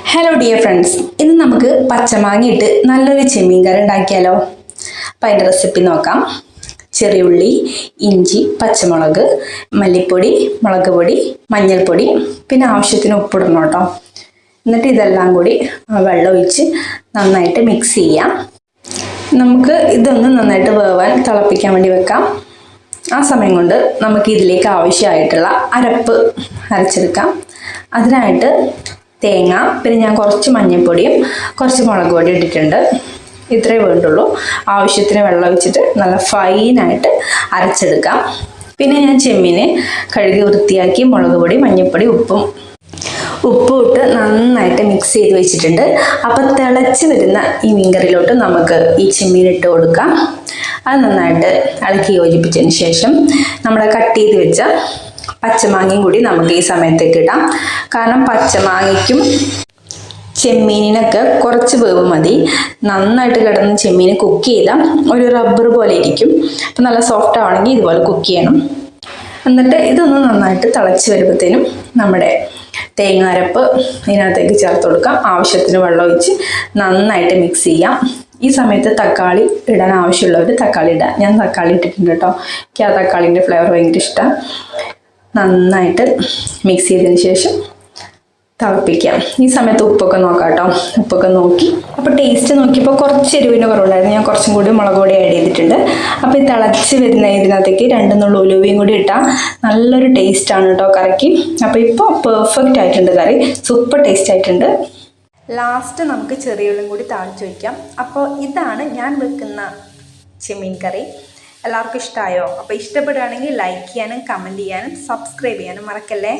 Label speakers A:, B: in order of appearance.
A: Hello dear friends, ഇന്ന് നമുക്ക് പച്ചമാങ്ങ ഇട്ട് നല്ലൊരു ചെമ്മീൻ കറി ഉണ്ടാക്കിയാലോ. അപ്പം അതിൻ്റെ റെസിപ്പി നോക്കാം. ചെറിയുള്ളി, ഇഞ്ചി, പച്ചമുളക്, മല്ലിപ്പൊടി, മുളക് പൊടി, മഞ്ഞൾപ്പൊടി, പിന്നെ ആവശ്യത്തിന് ഉപ്പിടണം കേട്ടോ. എന്നിട്ട് ഇതെല്ലാം കൂടി വെള്ളം ഒഴിച്ച് നന്നായിട്ട് മിക്സ് ചെയ്യാം. നമുക്ക് ഇതൊന്ന് നന്നായിട്ട് വേവാൻ തിളപ്പിക്കാൻ വേണ്ടി വെക്കാം. ആ സമയം കൊണ്ട് നമുക്ക് ഇതിലേക്ക് ആവശ്യമായിട്ടുള്ള അരപ്പ് അരച്ചെടുക്കാം. അതിനായിട്ട് തേങ്ങ, പിന്നെ ഞാൻ കുറച്ച് മഞ്ഞൾപ്പൊടിയും കുറച്ച് മുളക് പൊടി ഇട്ടിട്ടുണ്ട്. ഇത്രയേ വേണ്ടുള്ളൂ. ആവശ്യത്തിന് വെള്ളം ഒഴിച്ചിട്ട് നല്ല ഫൈനായിട്ട് അരച്ചെടുക്കാം. പിന്നെ ഞാൻ ചെമ്മീന് കഴുകി വൃത്തിയാക്കി മുളക് പൊടി, മഞ്ഞൾപ്പൊടി, ഉപ്പും ഇട്ട് നന്നായിട്ട് മിക്സ് ചെയ്ത് വെച്ചിട്ടുണ്ട്. അപ്പം തിളച്ച് വരുന്ന ഈ മീൻകറിയിലോട്ട് നമുക്ക് ഈ ചെമ്മീൻ ഇട്ട് കൊടുക്കാം. അത് നന്നായിട്ട് ഇളക്കി യോജിപ്പിച്ചതിന് ശേഷം നമ്മുടെ കട്ട് ചെയ്ത് വെച്ച പച്ചമാങ്ങയും കൂടി നമുക്ക് ഈ സമയത്തേക്ക് ഇടാം. കാരണം പച്ചമാങ്ങയ്ക്കും ചെമ്മീനിനൊക്കെ കുറച്ച് വേവ് മതി. നന്നായിട്ട് കിടന്ന് ചെമ്മീൻ കുക്ക് ചെയ്താൽ ഒരു റബ്ബർ പോലെ ഇരിക്കും. അപ്പം നല്ല സോഫ്റ്റ് ആവണമെങ്കിൽ ഇതുപോലെ കുക്ക് ചെയ്യണം. എന്നിട്ട് ഇതൊന്ന് നന്നായിട്ട് തിളച്ച് വരുമ്പോഴത്തേനും നമ്മുടെ തേങ്ങാരപ്പ് ഇതിനകത്തേക്ക് ചേർത്ത് കൊടുക്കാം. ആവശ്യത്തിന് വെള്ളം ഒഴിച്ച് നന്നായിട്ട് മിക്സ് ചെയ്യാം. ഈ സമയത്ത് തക്കാളി ഇടാൻ ആവശ്യമുള്ളവർ തക്കാളി ഇടാം. ഞാൻ തക്കാളി ഇട്ടിട്ടുണ്ട് കേട്ടോ. എനിക്ക് ആ തക്കാളിൻ്റെ ഫ്ലേവർ ഭയങ്കര ഇഷ്ടമാണ്. നന്നായിട്ട് മിക്സ് ചെയ്തതിന് ശേഷം തിളപ്പിക്കാം. ഈ സമയത്ത് ഉപ്പൊക്കെ നോക്കാം കേട്ടോ. ഉപ്പൊക്കെ നോക്കി അപ്പോൾ ടേസ്റ്റ് നോക്കിയപ്പോൾ കുറച്ച് എരിവിന് കുറവുണ്ടായിരുന്നു. ഞാൻ കുറച്ചും കൂടി മുളക് പൊടി ആഡ് ചെയ്തിട്ടുണ്ട്. അപ്പോൾ ഈ തിളച്ച് വരുന്ന ഇതിനകത്തേക്ക് 2 നുള്ളു ഉലുവയും കൂടി ഇട്ടാൽ നല്ലൊരു ടേസ്റ്റാണ് കേട്ടോ കറിക്ക്. അപ്പോൾ ഇപ്പോൾ പെർഫെക്റ്റ് ആയിട്ടുണ്ട് കറി, സൂപ്പർ ടേസ്റ്റ് ആയിട്ടുണ്ട്. ലാസ്റ്റ് നമുക്ക് ചെറിയുള്ളിയും കൂടി താളിച്ച് വയ്ക്കാം. അപ്പോൾ ഇതാണ് ഞാൻ വെക്കുന്ന ചെമ്മീൻ കറി. എല്ലാവർക്കും ഇഷ്ടമായോ? അപ്പോൾ ഇഷ്ടപ്പെടുകയാണെങ്കിൽ ലൈക്ക് ചെയ്യാനും കമൻറ്റ് ചെയ്യാനും സബ്സ്ക്രൈബ് ചെയ്യാനും മറക്കല്ലേ.